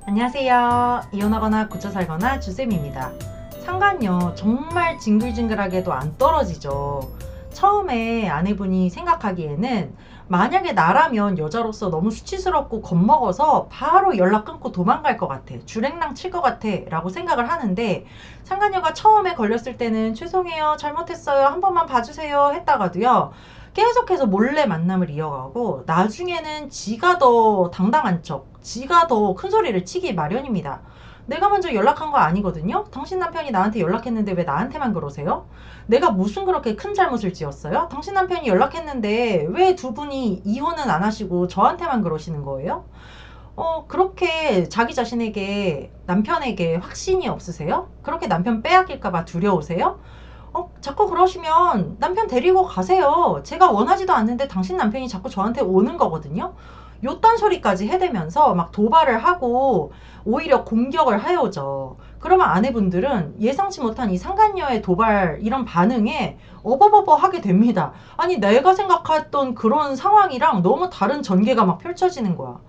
안녕하세요. 이혼하거나 고쳐 살거나 주쌤입니다. 상간녀 정말 징글징글하게도 안 떨어지죠. 처음에 아내분이 생각하기에는 만약에 나라면 여자로서 너무 수치스럽고 겁먹어서 바로 연락 끊고 도망갈 것 같아. 줄행랑 칠 것 같아. 라고 생각을 하는데 상간녀가 처음에 걸렸을 때는 죄송해요. 잘못했어요. 한 번만 봐주세요. 했다가도요. 계속해서 몰래 만남을 이어가고 나중에는 지가 더 당당한 척, 지가 더 큰 소리를 치기 마련입니다. 내가 먼저 연락한 거 아니거든요. 당신 남편이 나한테 연락했는데 왜 나한테만 그러세요? 내가 무슨 그렇게 큰 잘못을 지었어요? 당신 남편이 연락했는데 왜 두 분이 이혼은 안 하시고 저한테만 그러시는 거예요? 그렇게 자기 자신에게, 남편에게 확신이 없으세요? 그렇게 남편 빼앗길까봐 두려우세요? 자꾸 그러시면 남편 데리고 가세요. 제가 원하지도 않는데 당신 남편이 자꾸 저한테 오는 거거든요. 요딴 소리까지 해대면서 막 도발을 하고 오히려 공격을 해오죠. 그러면 아내분들은 예상치 못한 이 상간녀의 도발 이런 반응에 어버버버 하게 됩니다. 아니 내가 생각했던 그런 상황이랑 너무 다른 전개가 막 펼쳐지는 거야.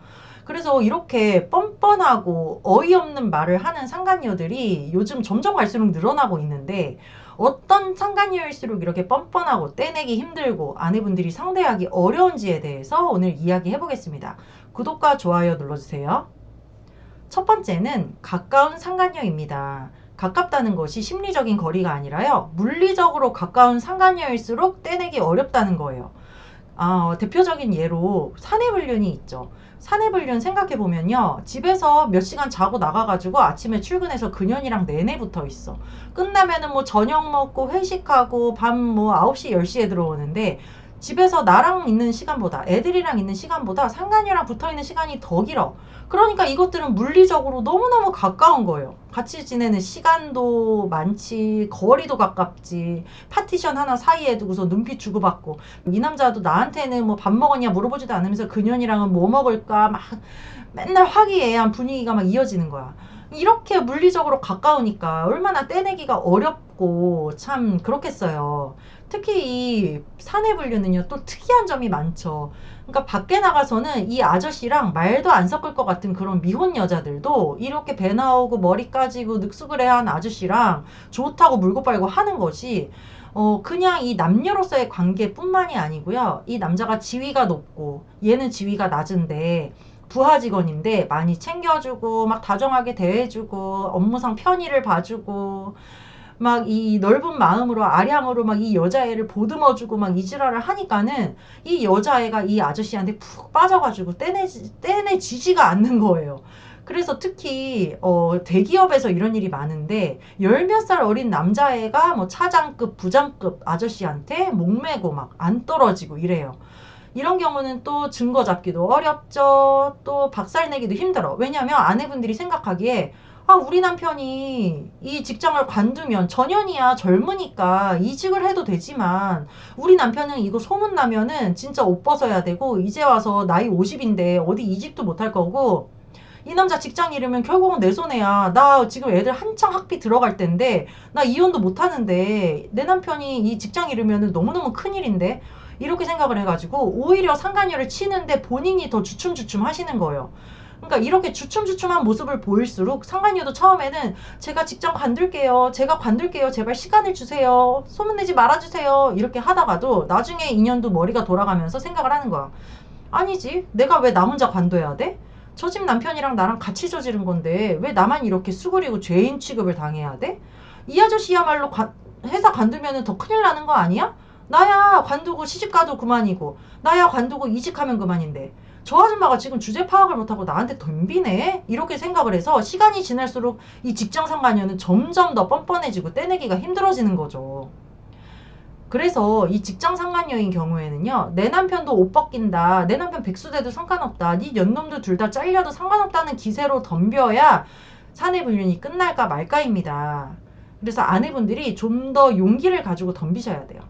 그래서 이렇게 뻔뻔하고 어이없는 말을 하는 상간녀들이 요즘 점점 갈수록 늘어나고 있는데 어떤 상간녀일수록 이렇게 뻔뻔하고 떼내기 힘들고 아내분들이 상대하기 어려운지에 대해서 오늘 이야기해 보겠습니다. 구독과 좋아요 눌러주세요. 첫 번째는 가까운 상간녀입니다. 가깝다는 것이 심리적인 거리가 아니라요. 물리적으로 가까운 상간녀일수록 떼내기 어렵다는 거예요. 대표적인 예로 사내불륜이 있죠. 사내불륜 생각해보면요. 집에서 몇 시간 자고 나가가지고 아침에 출근해서 그년이랑 내내 붙어 있어. 끝나면은 뭐 저녁 먹고 회식하고 밤 뭐 9시, 10시에 들어오는데 집에서 나랑 있는 시간보다 애들이랑 있는 시간보다 상간녀랑 붙어 있는 시간이 더 길어. 그러니까 이것들은 물리적으로 너무너무 가까운 거예요. 같이 지내는 시간도 많지, 거리도 가깝지, 파티션 하나 사이에 두고서 눈빛 주고받고, 이 남자도 나한테는 뭐 밥 먹었냐 물어보지도 않으면서 그년이랑은 뭐 먹을까 막 맨날 화기애애한 분위기가 막 이어지는 거야. 이렇게 물리적으로 가까우니까 얼마나 떼내기가 어렵고 참 그렇겠어요. 특히 이 사내분류는요 또 특이한 점이 많죠. 그러니까 밖에 나가서는 이 아저씨랑 말도 안 섞을 것 같은 그런 미혼 여자들도 이렇게 배 나오고 머리 까지고 늑수그레한 아저씨랑 좋다고 물고 빨고 하는 것이 그냥 이 남녀로서의 관계뿐만이 아니고요. 이 남자가 지위가 높고 얘는 지위가 낮은데 부하 직원인데 많이 챙겨주고 막 다정하게 대해주고 업무상 편의를 봐주고 막 이 넓은 마음으로 아량으로 막 이 여자애를 보듬어주고 막 이지랄을 하니까는 이 여자애가 이 아저씨한테 푹 빠져가지고 떼내지지가 않는 거예요. 그래서 특히 대기업에서 이런 일이 많은데 열 몇 살 어린 남자애가 뭐 차장급 부장급 아저씨한테 목매고 막 안 떨어지고 이래요. 이런 경우는 또 증거 잡기도 어렵죠. 또 박살내기도 힘들어. 왜냐하면 아내분들이 생각하기에 우리 남편이 이 직장을 관두면 전현이야 젊으니까 이직을 해도 되지만 우리 남편은 이거 소문나면은 진짜 옷 벗어야 되고 이제 와서 나이 50인데 어디 이직도 못할 거고 이 남자 직장 잃으면 결국은 내 손해야. 나 지금 애들 한창 학비 들어갈 텐데 나 이혼도 못하는데 내 남편이 이 직장 잃으면 너무너무 큰일인데 이렇게 생각을 해가지고 오히려 상간녀를 치는데 본인이 더 주춤주춤 하시는 거예요. 그러니까 이렇게 주춤주춤한 모습을 보일수록 상간녀도 처음에는 제가 직장 관둘게요. 제가 관둘게요. 제발 시간을 주세요. 소문내지 말아주세요. 이렇게 하다가도 나중에 인연도 머리가 돌아가면서 생각을 하는 거야. 아니지. 내가 왜 나 혼자 관둬야 돼? 저 집 남편이랑 나랑 같이 저지른 건데 왜 나만 이렇게 수그리고 죄인 취급을 당해야 돼? 이 아저씨야말로 회사 관두면 더 큰일 나는 거 아니야? 나야 관두고 시집가도 그만이고 나야 관두고 이직하면 그만인데 저 아줌마가 지금 주제 파악을 못하고 나한테 덤비네? 이렇게 생각을 해서 시간이 지날수록 이 직장 상간녀는 점점 더 뻔뻔해지고 떼내기가 힘들어지는 거죠. 그래서 이 직장 상간녀인 경우에는요. 내 남편도 옷 벗긴다. 내 남편 백수돼도 상관없다. 네 연놈도 둘 다 잘려도 상관없다는 기세로 덤벼야 사내불륜이 끝날까 말까입니다. 그래서 아내분들이 좀 더 용기를 가지고 덤비셔야 돼요.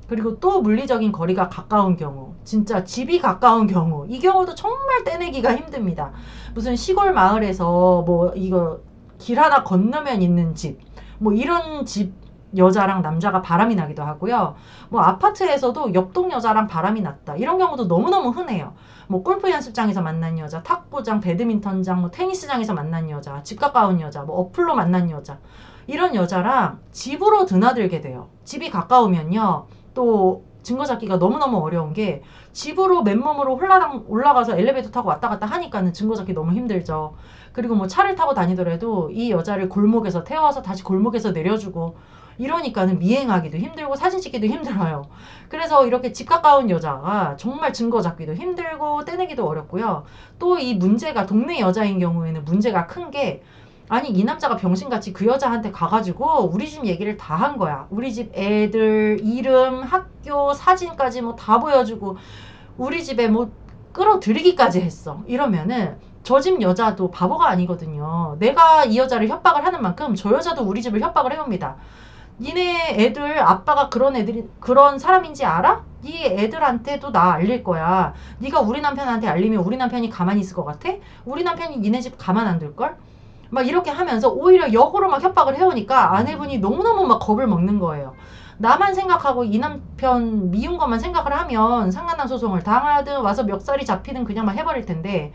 그리고 또 물리적인 거리가 가까운 경우, 진짜 집이 가까운 경우, 이 경우도 정말 떼내기가 힘듭니다. 무슨 시골 마을에서 뭐 이거 길 하나 건너면 있는 집, 뭐 이런 집 여자랑 남자가 바람이 나기도 하고요. 뭐 아파트에서도 옆동 여자랑 바람이 났다. 이런 경우도 너무너무 흔해요. 뭐 골프 연습장에서 만난 여자, 탁구장, 배드민턴장, 뭐 테니스장에서 만난 여자, 집 가까운 여자, 뭐 어플로 만난 여자. 이런 여자랑 집으로 드나들게 돼요. 집이 가까우면요. 또 증거 잡기가 너무너무 어려운 게 집으로 맨몸으로 홀라당 올라가서 엘리베이터 타고 왔다 갔다 하니까는 증거 잡기 너무 힘들죠. 그리고 뭐 차를 타고 다니더라도 이 여자를 골목에서 태워서 다시 골목에서 내려주고 이러니까는 미행하기도 힘들고 사진 찍기도 힘들어요. 그래서 이렇게 집 가까운 여자가 정말 증거 잡기도 힘들고 떼내기도 어렵고요. 또 이 문제가 동네 여자인 경우에는 문제가 큰 게 아니 이 남자가 병신같이 그 여자한테 가가지고 우리 집 얘기를 다 한 거야. 우리 집 애들 이름, 학교, 사진까지 뭐 다 보여주고 우리 집에 뭐 끌어들이기까지 했어. 이러면은 저 집 여자도 바보가 아니거든요. 내가 이 여자를 협박을 하는 만큼 저 여자도 우리 집을 협박을 해옵니다. 니네 애들 아빠가 그런 애들이 그런 사람인지 알아? 네 애들한테도 나 알릴 거야. 네가 우리 남편한테 알리면 우리 남편이 가만히 있을 것 같아? 우리 남편이 니네 집 가만 안 둘걸? 막 이렇게 하면서 오히려 역으로 막 협박을 해오니까 아내분이 너무너무 막 겁을 먹는 거예요. 나만 생각하고 이 남편 미운 것만 생각을 하면 상간남 소송을 당하든 와서 멱살이 잡히든 그냥 막 해버릴 텐데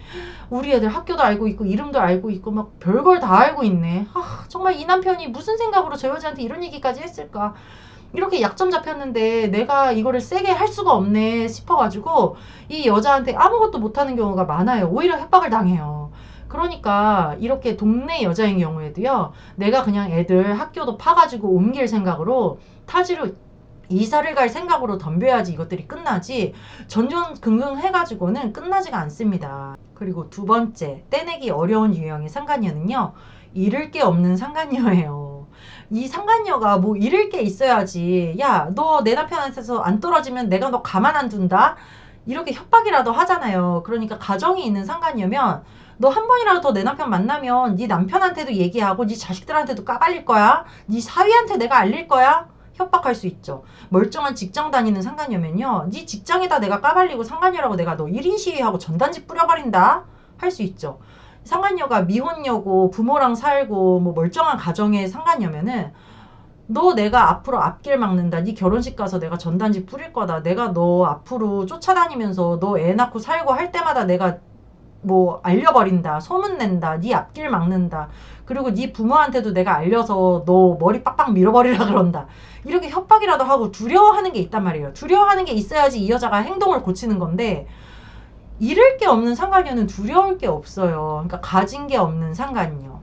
우리 애들 학교도 알고 있고 이름도 알고 있고 막 별걸 다 알고 있네. 아, 정말 이 남편이 무슨 생각으로 저 여자한테 이런 얘기까지 했을까. 이렇게 약점 잡혔는데 내가 이거를 세게 할 수가 없네 싶어가지고 이 여자한테 아무것도 못하는 경우가 많아요. 오히려 협박을 당해요. 그러니까 이렇게 동네 여자인 경우에도요. 내가 그냥 애들 학교도 파가지고 옮길 생각으로 타지로 이사를 갈 생각으로 덤벼야지 이것들이 끝나지 전전긍긍 해가지고는 끝나지가 않습니다. 그리고 두 번째 떼내기 어려운 유형의 상간녀는요. 잃을 게 없는 상간녀예요. 이 상간녀가 뭐 잃을 게 있어야지 야 너 내 남편한테서 안 떨어지면 내가 너 가만 안 둔다 이렇게 협박이라도 하잖아요. 그러니까 가정이 있는 상간녀면 너 한 번이라도 더 내 남편 만나면 네 남편한테도 얘기하고 네 자식들한테도 까발릴 거야. 네 사위한테 내가 알릴 거야. 협박할 수 있죠. 멀쩡한 직장 다니는 상간녀면요. 네 직장에다 내가 까발리고 상간녀라고 내가 너 1인 시위하고 전단지 뿌려버린다. 할 수 있죠. 상간녀가 미혼녀고 부모랑 살고 뭐 멀쩡한 가정의 상간녀면은 너 내가 앞으로 앞길 막는다. 네 결혼식 가서 내가 전단지 뿌릴 거다. 내가 너 앞으로 쫓아다니면서 너 애 낳고 살고 할 때마다 내가 뭐 알려버린다. 소문낸다. 네 앞길 막는다. 그리고 네 부모한테도 내가 알려서 너 머리 빡빡 밀어버리라 그런다. 이렇게 협박이라도 하고 두려워하는 게 있단 말이에요. 두려워하는 게 있어야지 이 여자가 행동을 고치는 건데 잃을 게 없는 상간녀는 두려울 게 없어요. 그러니까 가진 게 없는 상간녀.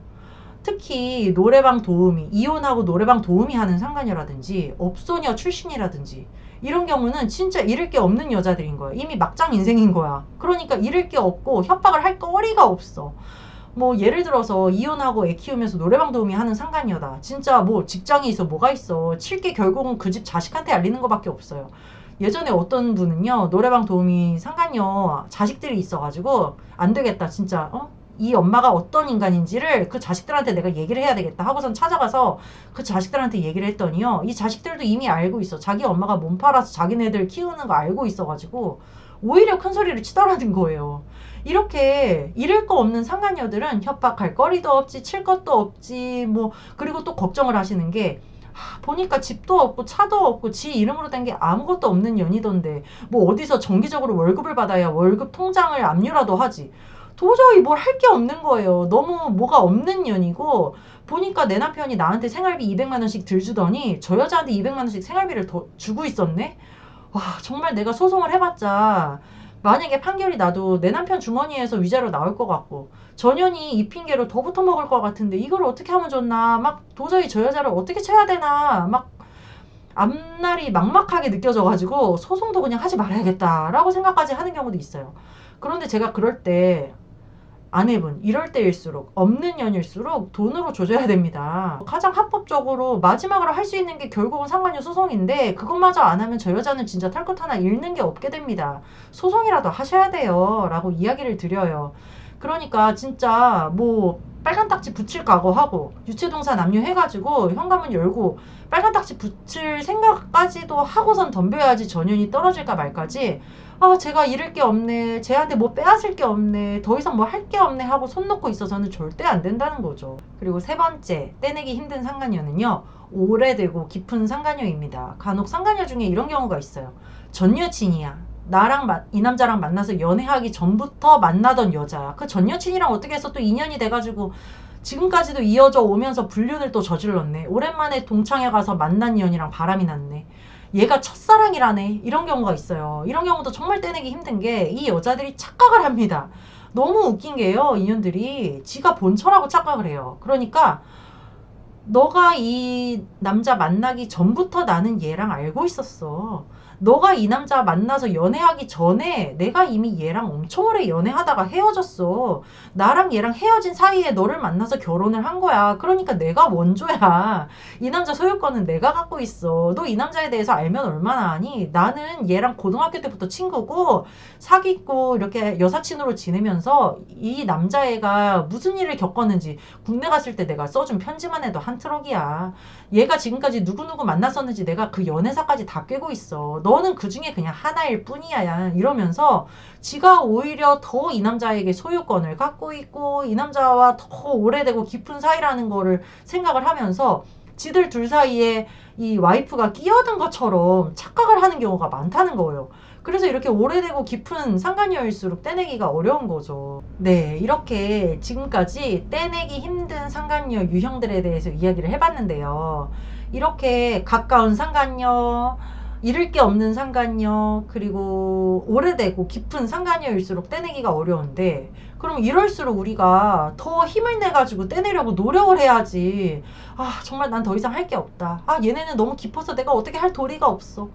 특히 노래방 도우미, 이혼하고 노래방 도우미 하는 상간녀라든지 업소녀 출신이라든지 이런 경우는 진짜 잃을 게 없는 여자들인 거야. 이미 막장 인생인 거야. 그러니까 잃을 게 없고 협박을 할 거리가 없어. 뭐 예를 들어서 이혼하고 애 키우면서 노래방 도우미 하는 상간녀다. 진짜 뭐 직장이 있어 뭐가 있어. 칠 게 결국은 그 집 자식한테 알리는 거밖에 없어요. 예전에 어떤 분은요 노래방 도우미 상간녀 자식들이 있어가지고 안 되겠다 진짜 이 엄마가 어떤 인간인지를 그 자식들한테 내가 얘기를 해야 되겠다 하고선 찾아가서 그 자식들한테 얘기를 했더니요 이 자식들도 이미 알고 있어. 자기 엄마가 몸 팔아서 자기네들 키우는 거 알고 있어가지고 오히려 큰 소리를 치더라는 거예요. 이렇게 잃을 거 없는 상간녀들은 협박할 거리도 없지 칠 것도 없지 뭐 그리고 또 걱정을 하시는 게 보니까 집도 없고 차도 없고 지 이름으로 된 게 아무것도 없는 년이던데 뭐 어디서 정기적으로 월급을 받아야 월급 통장을 압류라도 하지. 도저히 뭘 할 게 없는 거예요. 너무 뭐가 없는 년이고 보니까 내 남편이 나한테 생활비 200만 원씩 들주더니 저 여자한테 200만 원씩 생활비를 더 주고 있었네. 와 정말 내가 소송을 해봤자 만약에 판결이 나도 내 남편 주머니에서 위자료 나올 것 같고 전현이 이 핑계로 더 붙어먹을 것 같은데 이걸 어떻게 하면 좋나 막 도저히 저 여자를 어떻게 쳐야 되나 막 앞날이 막막하게 느껴져가지고 소송도 그냥 하지 말아야겠다라고 생각까지 하는 경우도 있어요. 그런데 제가 그럴 때 아내분 이럴 때일수록 없는 년일수록 돈으로 조져야 됩니다. 가장 합법적으로 마지막으로 할 수 있는 게 결국은 상간녀 소송인데 그것마저 안 하면 저 여자는 진짜 털끝 하나 잃는 게 없게 됩니다. 소송이라도 하셔야 돼요 라고 이야기를 드려요. 그러니까 진짜 뭐 빨간 딱지 붙일 각오하고 유체동사 남녀 해가지고 현관문 열고 빨간 딱지 붙일 생각까지도 하고선 덤벼야지 전연이 떨어질까 말까지 아 제가 잃을 게 없네, 쟤한테 뭐 빼앗을 게 없네, 더 이상 뭐 할 게 없네 하고 손 놓고 있어서는 절대 안 된다는 거죠. 그리고 세 번째 떼내기 힘든 상간녀는요, 오래되고 깊은 상간녀입니다. 간혹 상간녀 중에 이런 경우가 있어요. 전 여친이야, 이 남자랑 만나서 연애하기 전부터 만나던 여자야. 그 전 여친이랑 어떻게 해서 또 인연이 돼가지고 지금까지도 이어져 오면서 불륜을 또 저질렀네. 오랜만에 동창회 가서 만난 년이랑 바람이 났네. 얘가 첫사랑이라네. 이런 경우가 있어요. 이런 경우도 정말 떼내기 힘든 게 이 여자들이 착각을 합니다. 너무 웃긴 게요. 인연들이 지가 본처라고 착각을 해요. 그러니까 너가 이 남자 만나기 전부터 나는 얘랑 알고 있었어. 너가 이 남자 만나서 연애하기 전에 내가 이미 얘랑 엄청 오래 연애하다가 헤어졌어. 나랑 얘랑 헤어진 사이에 너를 만나서 결혼을 한 거야. 그러니까 내가 원조야. 이 남자 소유권은 내가 갖고 있어. 너 이 남자에 대해서 알면 얼마나 아니? 나는 얘랑 고등학교 때부터 친구고 사귀고 이렇게 여사친으로 지내면서 이 남자애가 무슨 일을 겪었는지 국내 갔을 때 내가 써준 편지만 해도 한 트럭이야. 얘가 지금까지 누구누구 만났었는지 내가 그 연애사까지 다 꿰고 있어. 너는 그 중에 그냥 하나일 뿐이야. 이러면서 지가 오히려 더 이 남자에게 소유권을 갖고 있고 이 남자와 더 오래되고 깊은 사이라는 거를 생각을 하면서 지들 둘 사이에 이 와이프가 끼어든 것처럼 착각을 하는 경우가 많다는 거예요. 그래서 이렇게 오래되고 깊은 상간녀일수록 떼내기가 어려운 거죠. 네, 이렇게 지금까지 떼내기 힘든 상간녀 유형들에 대해서 이야기를 해봤는데요. 이렇게 가까운 상간녀, 잃을 게 없는 상간녀, 그리고 오래되고 깊은 상간녀일수록 떼내기가 어려운데, 그럼 이럴수록 우리가 더 힘을 내가지고 떼내려고 노력을 해야지. 아, 정말 난 더 이상 할 게 없다. 아, 얘네는 너무 깊어서 내가 어떻게 할 도리가 없어.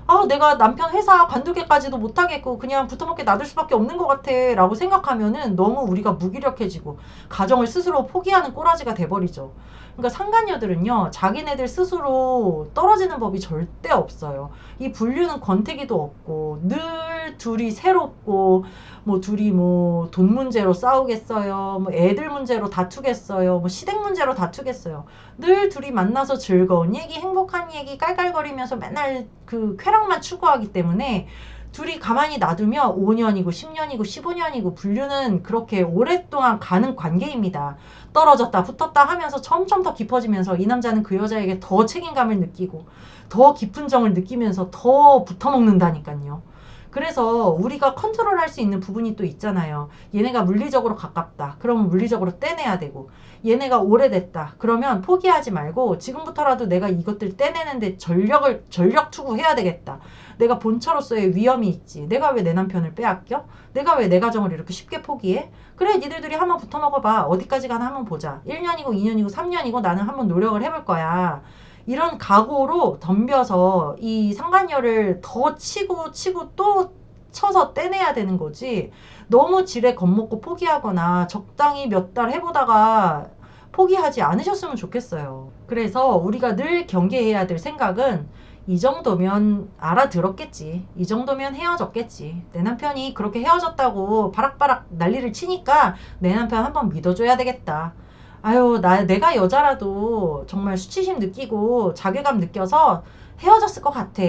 아, 내가 남편 회사 관두기까지도 못하겠고 그냥 붙어먹게 놔둘 수밖에 없는 것 같아 라고 생각하면은 너무 우리가 무기력해지고 가정을 스스로 포기하는 꼬라지가 돼버리죠. 그러니까 상간녀들은요, 자기네들 스스로 떨어지는 법이 절대 없어요. 이 분류는 권태기도 없고 늘 둘이 새롭고 뭐 둘이 뭐 돈 문제로 싸우겠어요, 뭐 애들 문제로 다투겠어요, 뭐 시댁 문제로 다투겠어요. 늘 둘이 만나서 즐거운 얘기, 행복한 얘기 깔깔거리면서 맨날 그 쾌락만 추구하기 때문에 둘이 가만히 놔두면 5년이고 10년이고 15년이고 분류는 그렇게 오랫동안 가는 관계입니다. 떨어졌다 붙었다 하면서 점점 더 깊어지면서 이 남자는 그 여자에게 더 책임감을 느끼고 더 깊은 정을 느끼면서 더 붙어먹는다니까요. 그래서 우리가 컨트롤할 수 있는 부분이 또 있잖아요. 얘네가 물리적으로 가깝다. 그러면 물리적으로 떼내야 되고, 얘네가 오래됐다. 그러면 포기하지 말고 지금부터라도 내가 이것들 떼내는데 전력 투구해야 되겠다. 내가 본처로서의 위험이 있지. 내가 왜 내 남편을 빼앗겨? 내가 왜 내 가정을 이렇게 쉽게 포기해? 그래, 니들 둘이 한번 붙어 먹어봐. 어디까지 가나 한번 보자. 1년이고 2년이고 3년이고 나는 한번 노력을 해볼 거야. 이런 각오로 덤벼서 이 상간녀를 더 치고 또 쳐서 떼내야 되는 거지. 너무 지레 겁먹고 포기하거나 적당히 몇 달 해보다가 포기하지 않으셨으면 좋겠어요. 그래서 우리가 늘 경계해야 될 생각은 이 정도면 알아들었겠지. 이 정도면 헤어졌겠지. 내 남편이 그렇게 헤어졌다고 바락바락 난리를 치니까 내 남편 한번 믿어줘야 되겠다. 아유, 내가 여자라도 정말 수치심 느끼고 자괴감 느껴서 헤어졌을 것 같아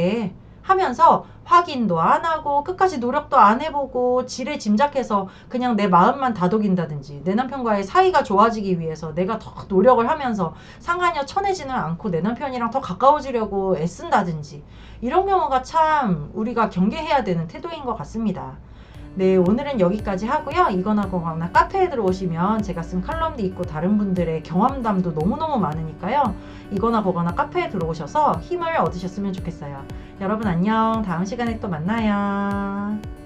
하면서 확인도 안 하고 끝까지 노력도 안 해보고 지레 짐작해서 그냥 내 마음만 다독인다든지 내 남편과의 사이가 좋아지기 위해서 내가 더 노력을 하면서 상간녀 쳐내지는 않고 내 남편이랑 더 가까워지려고 애쓴다든지 이런 경우가 참 우리가 경계해야 되는 태도인 것 같습니다. 네, 오늘은 여기까지 하고요. 이거나 거거나 카페에 들어오시면 제가 쓴 칼럼도 있고 다른 분들의 경험담도 너무너무 많으니까요. 이거나 거거나 카페에 들어오셔서 힘을 얻으셨으면 좋겠어요. 여러분 안녕. 다음 시간에 또 만나요.